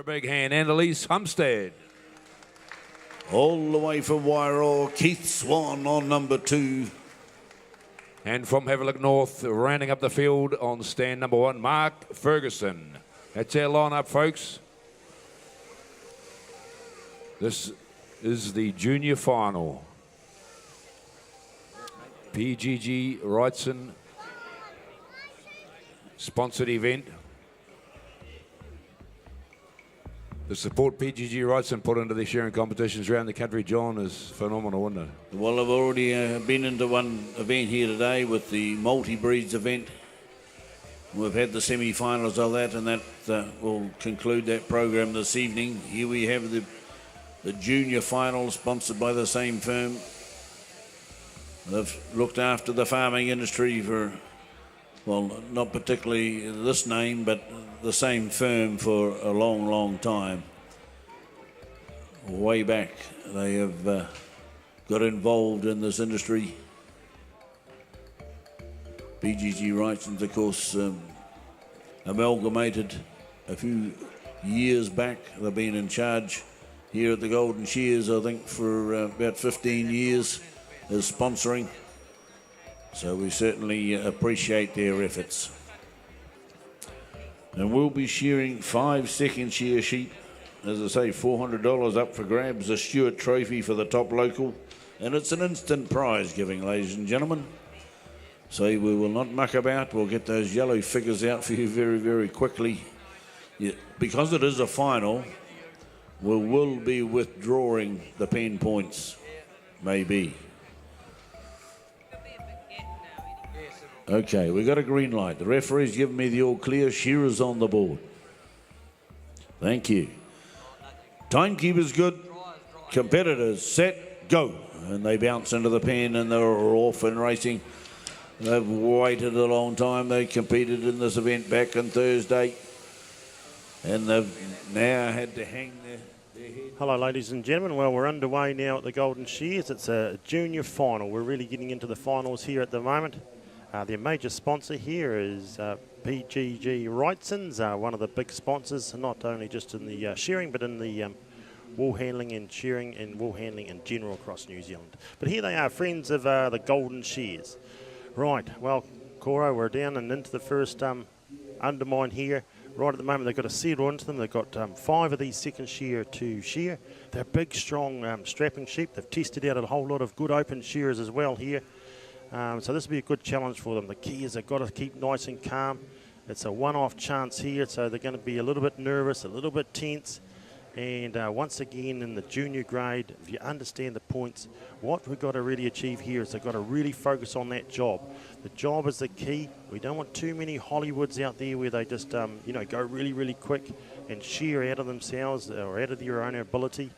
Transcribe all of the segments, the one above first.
Big hand, Annalise Humstead. All the way from Wairarapa, Keith Swan on number 2. And from Havelock North, rounding up the field on stand number 1, Mark Ferguson. That's our lineup, folks. This is the junior final. PGG Wrightson sponsored event. The support PGG Wrightson put into the shearing competitions around the country, John, is phenomenal, isn't it? Well, I've already been into one event here today with the multi-breeds event. We've had the semi-finals of that, and that will conclude that program this evening. Here we have the junior final, sponsored by the same firm. They've looked after the farming industry for, well, not particularly this name, but the same firm for a long, long time. Way back, they have got involved in this industry. PGG Wrightson's, of course, amalgamated a few years back. They've been in charge here at the Golden Shears, I think, for about 15 years as sponsoring. So we certainly appreciate their efforts. And we'll be shearing 5 second shear sheep. As I say, $400 up for grabs, a Stewart trophy for the top local. And it's an instant prize giving, ladies and gentlemen. So we will not muck about. We'll get those yellow figures out for you very, very quickly. Yeah, because it is a final, we will be withdrawing the pen points, maybe. Okay, we got a green light. The referee's given me the all clear. Shearers on the board. Thank you. Timekeeper's good. Competitors set, go. And they bounce into the pen and they're off and racing. They've waited a long time. They competed in this event back on Thursday. And they've now had to hang their head. Hello, ladies and gentlemen. Well, we're underway now at the Golden Shears. It's a junior final. We're really getting into the finals here at the moment. Their major sponsor here is PGG Wrightson's, one of the big sponsors, not only just in the shearing, but in the wool handling and shearing and wool handling in general across New Zealand. But here they are, friends of the Golden Shears. Right, well, Cora, we're down and into the first undermine here. Right at the moment, they've got a settle into them. They've got 5 of these second shear to shear. They're big, strong, strapping sheep. They've tested out a whole lot of good open shearers as well here. So this will be a good challenge for them. The key is they've got to keep nice and calm. It's a one-off chance here, so they're going to be a little bit nervous, a little bit tense. And once again, in the junior grade, if you understand the points, what we've got to really achieve here is they've got to really focus on that job. The job is the key. We don't want too many Hollywoods out there where they just, go really, really quick and shear out of themselves or out of their own ability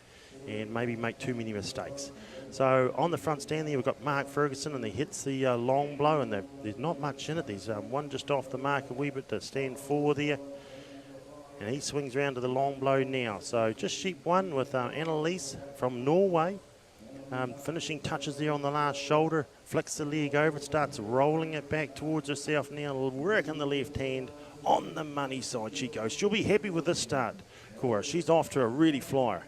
and maybe make too many mistakes. So on the front stand there, we've got Mark Ferguson, and he hits the long blow, and there's not much in it. There's one just off the mark a wee bit to stand 4 there. And he swings around to the long blow now. So just sheep 1 with Annalise from Norway. Finishing touches there on the last shoulder. Flicks the leg over, starts rolling it back towards herself now. Working the left hand on the money side she goes. She'll be happy with this start, Cora. She's off to a really flyer.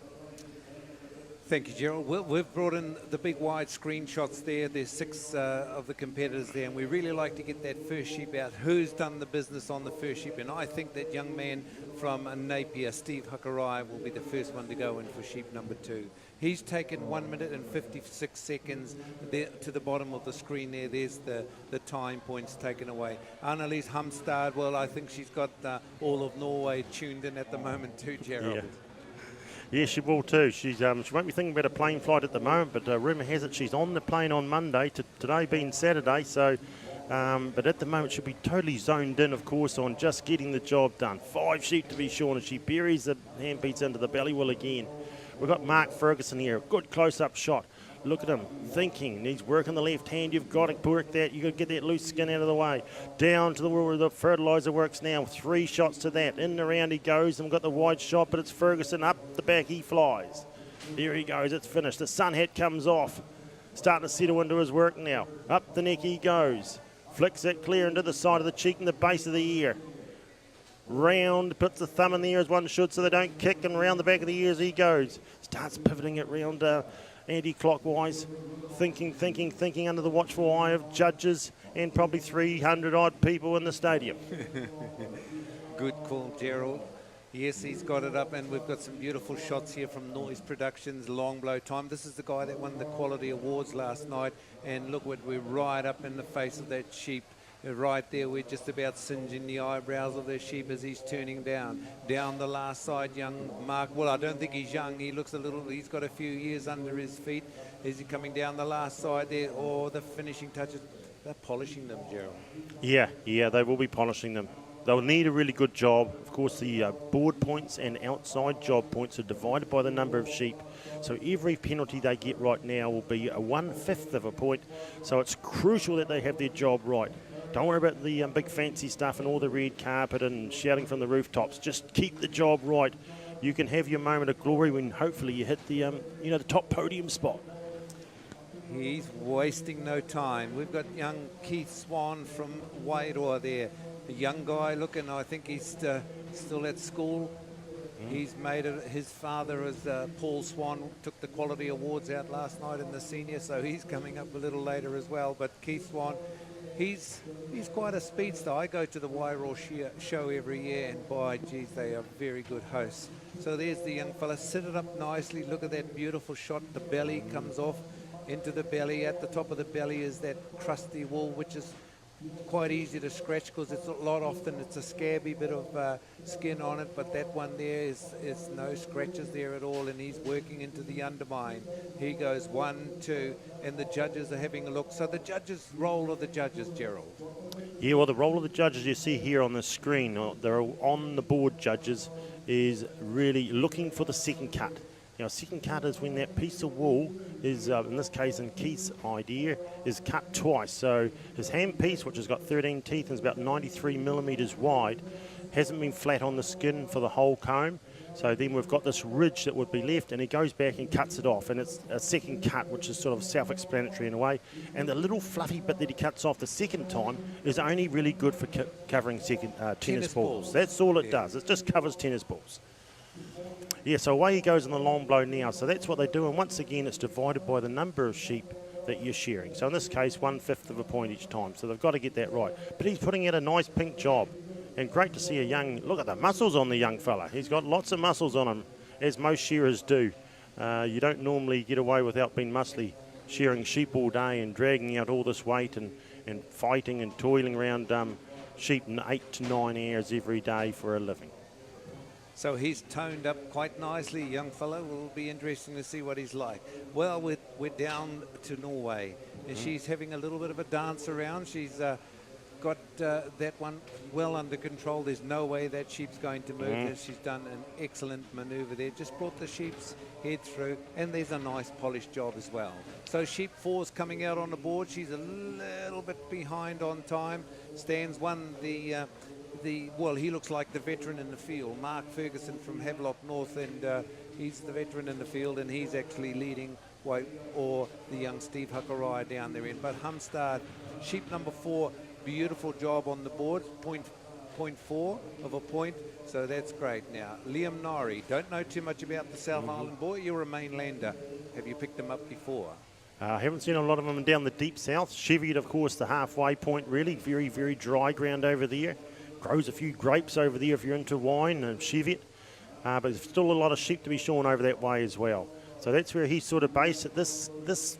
Thank you, Gerald. We've brought in the big wide screenshots there. There's 6 of the competitors there, and we really like to get that first sheep out. Who's done the business on the first sheep? And I think that young man from Napier, Steve Huckarai, will be the first one to go in for sheep number 2. He's taken 1 minute and 56 seconds there to the bottom of the screen there. There's the time points taken away. Annalise Humstad, well, I think she's got all of Norway tuned in at the moment too, Gerald. Yeah. Yeah, she will too. She won't be thinking about a plane flight at the moment, but rumour has it she's on the plane on Monday, today being Saturday. So, but at the moment she'll be totally zoned in, of course, on just getting the job done. 5 sheep to be shorn, and she buries the handpiece into the belly wheel again. We've got Mark Ferguson here, good close-up shot. Look at him, thinking, needs work on the left hand, you've got to work that, you've got to get that loose skin out of the way. Down to the where the fertiliser works now, 3 shots to that, in and around he goes, and we've got the wide shot, but it's Ferguson, up the back he flies. There he goes, it's finished, the sun hat comes off, starting to settle into his work now. Up the neck he goes, flicks it clear into the side of the cheek and the base of the ear. Round, puts the thumb in the ear as one should so they don't kick, and round the back of the ears he goes. Starts pivoting it round anti-clockwise, thinking under the watchful eye of judges and probably 300 odd people in the stadium. Good call, Gerald. Yes, he's got it up, and we've got some beautiful shots here from Noise Productions, Long Blow Time. This is the guy that won the Quality Awards last night, and look what we're right up in the face of that sheep. Right there, we're just about singeing the eyebrows of the sheep as he's turning down. Down the last side, young Mark. Well, I don't think he's young. He looks a little, he's got a few years under his feet. Is he coming down the last side there? Or the finishing touches? They're polishing them, Gerald. Yeah, they will be polishing them. They'll need a really good job. Of course, the board points and outside job points are divided by the number of sheep. So every penalty they get right now will be a 1/5 of a point. So it's crucial that they have their job right. Don't worry about the big fancy stuff and all the red carpet and shouting from the rooftops. Just keep the job right. You can have your moment of glory when hopefully you hit the the top podium spot. He's wasting no time. We've got young Keith Swan from Wairarapa there. A young guy looking, I think he's still at school. He's made it. His father is Paul Swan, took the Quality Awards out last night in the senior, so he's coming up a little later as well. But Keith Swan, he's quite a speedster. I go to the Wairarapa show every year, and by geez, they are very good hosts. So there's the young fella, sit it up nicely. Look at that beautiful shot. The belly comes off into the belly. At the top of the belly is that crusty wool, which is quite easy to scratch because it's a scabby bit of skin on it, but that one there is no scratches there at all, and he's working into the undermine. He goes 1, 2, and the judges are having a look. So the role of the judges, Gerald. Yeah, well, the role of the judges you see here on the screen, they're on the board judges, is really looking for the second cut. Now, second cut is when that piece of wool is, in this case, in Keith's idea, is cut twice. So his hand piece, which has got 13 teeth and is about 93 millimetres wide, hasn't been flat on the skin for the whole comb. So then we've got this ridge that would be left, and he goes back and cuts it off, and it's a second cut, which is sort of self-explanatory in a way. And the little fluffy bit that he cuts off the second time is only really good for covering tennis balls. That's all it does. It just covers tennis balls. Yeah, so away he goes in the long blow now. So that's what they do, and once again it's divided by the number of sheep that you're shearing. So in this case, 1/5 of a point each time. So they've got to get that right. But he's putting out a nice pink job, and great to see a young, look at the muscles on the young fella. He's got lots of muscles on him, as most shearers do. You don't normally get away without being muscly, shearing sheep all day and dragging out all this weight and fighting and toiling around sheep 8 to 9 hours every day for a living. So he's toned up quite nicely, young fellow. Will be interesting to see what he's like. Well, we're down to Norway, and she's having a little bit of a dance around. She's got that one well under control. There's no way that sheep's going to move. She's done an excellent maneuver there. Just brought the sheep's head through, and there's a nice polished job as well. So sheep 4's coming out on the board. She's a little bit behind on time. Stands one, well, he looks like the veteran in the field. Mark Ferguson from Havelock North, and he's the veteran in the field, and he's actually leading or the young Steve Huckaraya down there in. But Humstad, sheep number 4, beautiful job on the board, 0.4 of a point, so that's great. Now, Liam Norrie, don't know too much about the South Island boy. You're a mainlander. Have you picked him up before? I haven't seen a lot of them down the deep south. Cheviot, of course, the halfway point, really very, very dry ground over there. Grows a few grapes over there if you're into wine and Cheviot. But there's still a lot of sheep to be shorn over that way as well. So that's where he's sort of based at this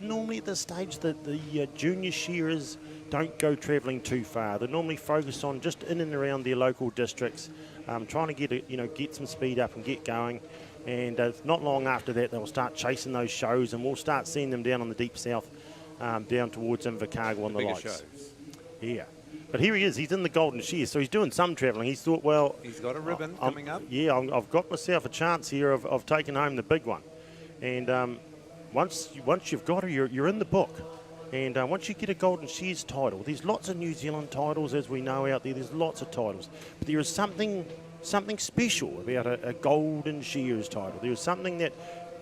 normally at this stage that the junior shearers don't go travelling too far. They normally focus on just in and around their local districts, trying to get some speed up and get going. And not long after that, they'll start chasing those shows, and we'll start seeing them down on the deep south, down towards Invercargill and the likes. Shows. Yeah. But here he is. He's in the Golden Shears, so he's doing some travelling. He's thought, well... He's got a ribbon coming up. Yeah, I've got myself a chance here of taking home the big one. And once you've got her, you're in the book. And once you get a Golden Shears title, there's lots of New Zealand titles, as we know out there. There's lots of titles. But there is something special about a Golden Shears title. There is something that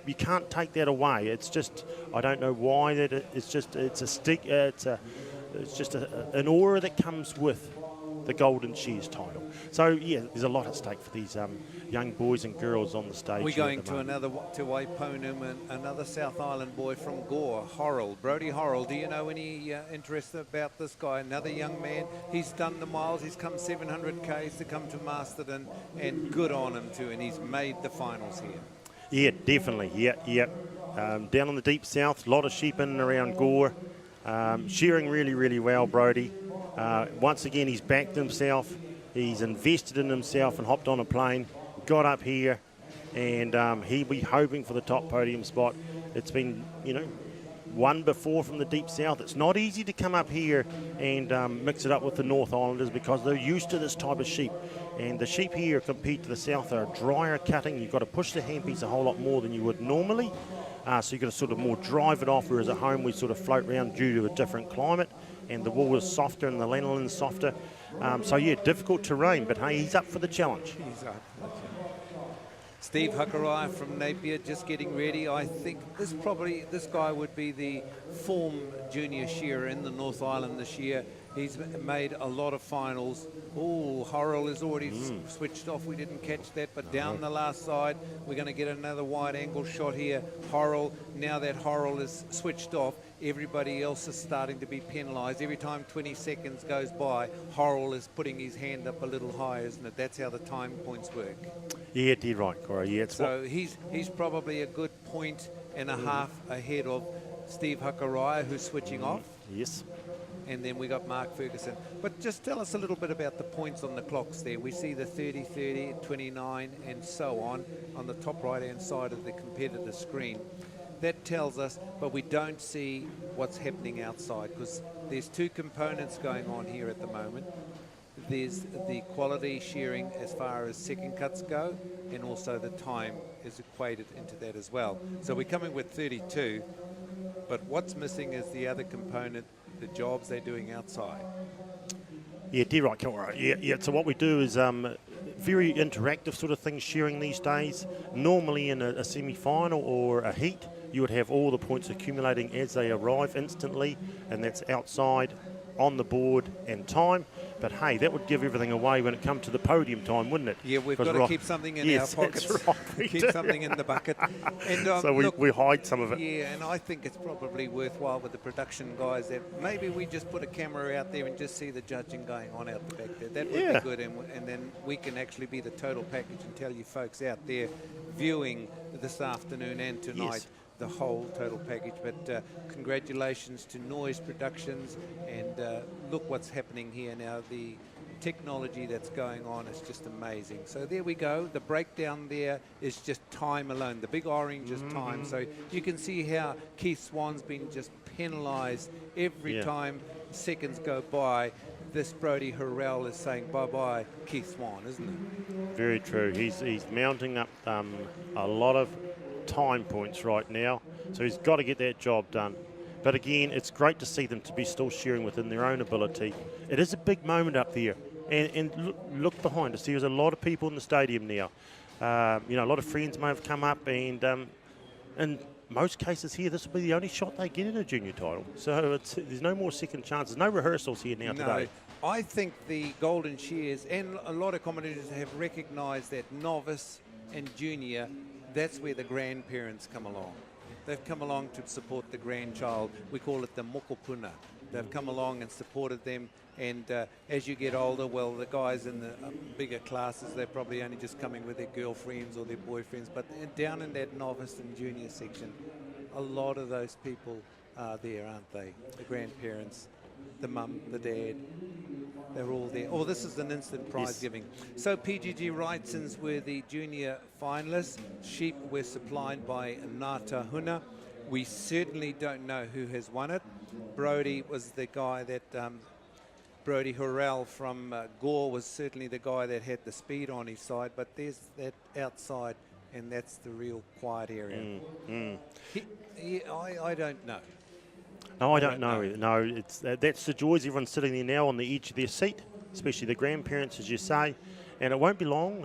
you can't take that away. It's just, I don't know why that it's just an aura that comes with the Golden Shears title. So yeah, there's a lot at stake for these young boys and girls on the stage. We're going to Waiponum, and another South Island boy from Gore, Horrell, Brodie Horrell. Do you know any interest about this guy? Another young man. He's done the miles. He's come 700 Ks to come to Masterton, and good on him too. And he's made the finals here. Yeah, definitely. Yeah. Down in the deep south, a lot of sheep in and around Gore. Shearing really, really well, Brodie. Once again, he's backed himself. He's invested in himself and hopped on a plane, got up here, and he'll be hoping for the top podium spot. It's been, won before from the deep south. It's not easy to come up here and mix it up with the North Islanders because they're used to this type of sheep. And the sheep here compared to the south are drier cutting. You've got to push the handpiece a whole lot more than you would normally. So you've got to sort of more drive it off, whereas at home we sort of float around due to a different climate, and the wool is softer and the lanolin's softer. So yeah, difficult terrain, but hey, he's up for the challenge. He's up for the challenge. Steve Huckerai from Napier just getting ready. I think this guy would be the form junior shearer in the North Island this year. He's made a lot of finals. Oh, Horrell is already switched off. We didn't catch that, but down the last side, we're going to get another wide angle shot here. Horrell, now that Horrell is switched off, everybody else is starting to be penalised. Every time 20 seconds goes by, Horrell is putting his hand up a little higher, isn't it? That's how the time points work. Yeah, dead right, Cora. Yeah, so he's probably a good point and a half ahead of Steve Huckerai, who's switching off. Yes. And then we got Mark Ferguson. But just tell us a little bit about the points on the clocks there. We see the 30, 30, 29, and so on the top right-hand side of the competitor screen. That tells us, but we don't see what's happening outside because there's two components going on here at the moment. There's the quality shearing as far as second cuts go, and also the time is equated into that as well. So we're coming with 32, but what's missing is the other component, the jobs they're doing outside. Yeah, dear right, Cora. Yeah. So what we do is very interactive sort of things shearing these days. Normally in a semi-final or a heat, you would have all the points accumulating as they arrive instantly, and that's outside, on the board, and time. But hey, that would give everything away when it comes to the podium time, wouldn't it? Yeah, we've got to keep something in our pockets. That's right, keep something in the bucket. And, so we hide some of it. Yeah, and I think it's probably worthwhile with the production guys that maybe we just put a camera out there and just see the judging going on out the back there. That would be good, and then we can actually be the total package and tell you folks out there viewing this afternoon and tonight the whole total package. But congratulations to Noise Productions, and look what's happening here now. The technology that's going on is just amazing. So there we go. The breakdown there is just time alone. The big orange is time. So you can see how Keith Swan's been just penalised every time seconds go by. This Brodie Horrell is saying bye-bye Keith Swan, isn't it? Very true. He's mounting up a lot of time points right now, so he's got to get that job done. But again, it's great to see them to be still shearing within their own ability. It is a big moment up there, and look behind us. There's a lot of people in the stadium now. A lot of friends may have come up, and in most cases here, this will be the only shot they get at a junior title. So there's no more second chances, no rehearsals here now today. I think the Golden Shears and a lot of commentators have recognised that novice and junior, that's where the grandparents come along. They've come along to support the grandchild. We call it the mokopuna. They've come along and supported them, and as you get older, well, the guys in the bigger classes, they're probably only just coming with their girlfriends or their boyfriends, but down in that novice and junior section, a lot of those people are there, aren't they? The grandparents, the mum, the dad. They're all there. Oh, this is an instant prize Yes. giving. So PGG Wrightsons were the junior finalists. Sheep were supplied by Ngāta Huna. We certainly don't know who has won it. Brody was the guy that, Brody Hurrell from Gore was certainly the guy that had the speed on his side, but there's that outside, and that's the real quiet area. I don't know. No, I don't know. No, it's that's the joys. Everyone's sitting there now on the edge of their seat, especially the grandparents, as you say. And it won't be long.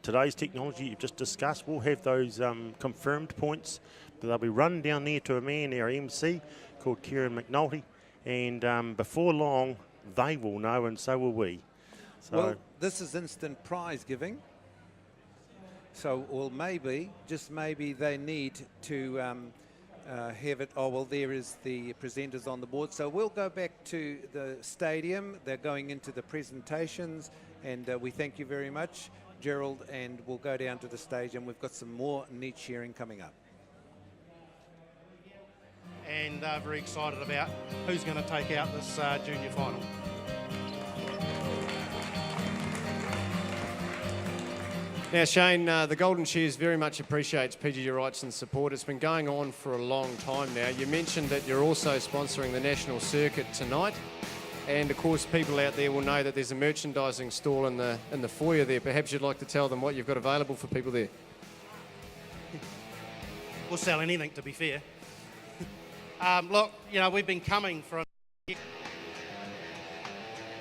Today's technology you've just discussed, we'll have those confirmed points. They'll be run down there to a man, our MC, called Kieran McNulty. And before long, they will know, and so will we. So, well, this is instant prize giving. So, well, maybe, just maybe they need to have it. Oh, well, there is the presenters on the board. So we'll go back to the stadium. They're going into the presentations, and we thank you very much, Gerald, and we'll go down to the stage, and we've got some more neat shearing coming up. And very excited about who's going to take out this junior final. Now, Shane, the Golden Shears very much appreciates PGG Wrightson's support. It's been going on for a long time now. You mentioned that you're also sponsoring the national circuit tonight. And, of course, people out there will know that there's a merchandising stall in the foyer there. Perhaps you'd like to tell them what you've got available for people there. We'll sell anything, to be fair. Look, we've been coming for...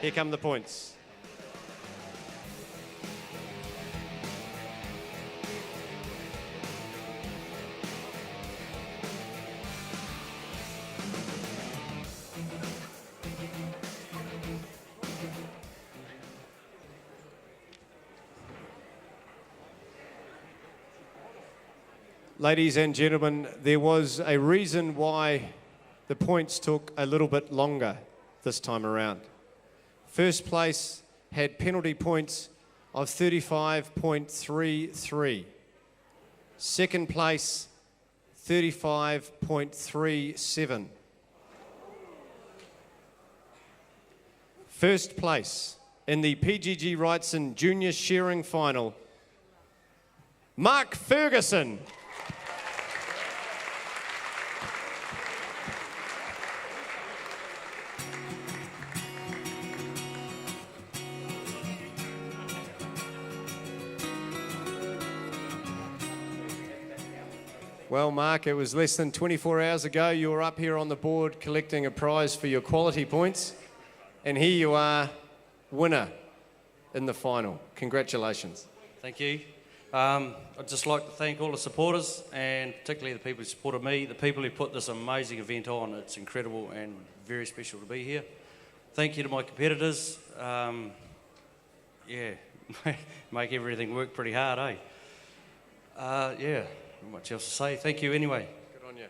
Here come the points. Ladies and gentlemen, there was a reason why the points took a little bit longer this time around. First place had penalty points of 35.33. Second place, 35.37. First place in the PGG Wrightson Junior Shearing Final, Mark Ferguson. Well, Mark, it was less than 24 hours ago. You were up here on the board collecting a prize for your quality points. And here you are, winner in the final. Congratulations. Thank you. I'd just like to thank all the supporters, and particularly the people who supported me, the people who put this amazing event on. It's incredible and very special to be here. Thank you to my competitors. Make everything work pretty hard, eh? Not much else to say. Thank you anyway. Good on you.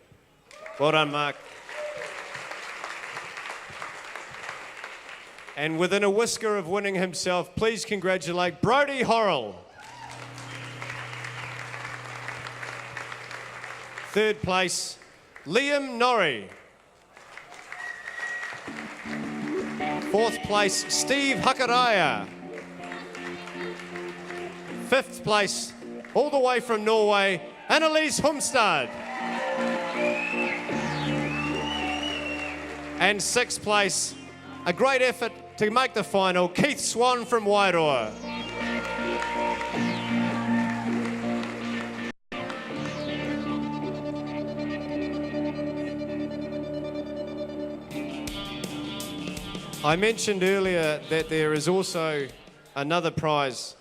Well done, Mark. And within a whisker of winning himself, please congratulate Brody Horrell. Third place, Liam Norrie. Fourth place, Steve Hakaraya. Fifth place, all the way from Norway, Annalise Humstad. And sixth place, a great effort to make the final, Keith Swan from Wairarapa. I mentioned earlier that there is also another prize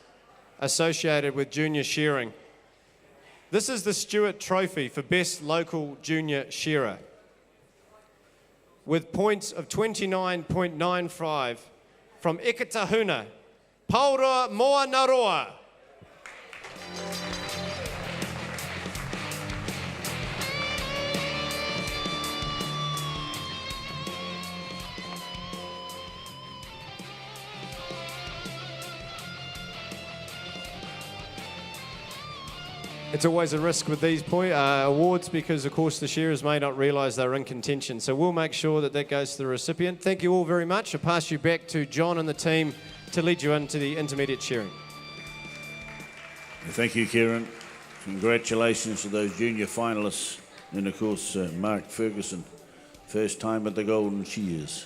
associated with junior shearing. This is the Stewart Trophy for Best Local Junior Shearer, with points of 29.95 from Ekatahuna, Paura Moanaroa. it's always a risk with these awards because, of course, the shearers may not realise they're in contention. So we'll make sure that that goes to the recipient. Thank you all very much. I'll pass you back to John and the team to lead you into the intermediate shearing. Thank you, Kieran. Congratulations to those junior finalists. And, of course, Mark Ferguson, first time at the Golden Shears.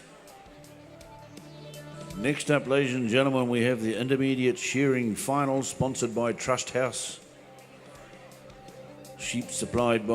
Next up, ladies and gentlemen, we have the intermediate shearing final sponsored by Trust House. Sheep supplied by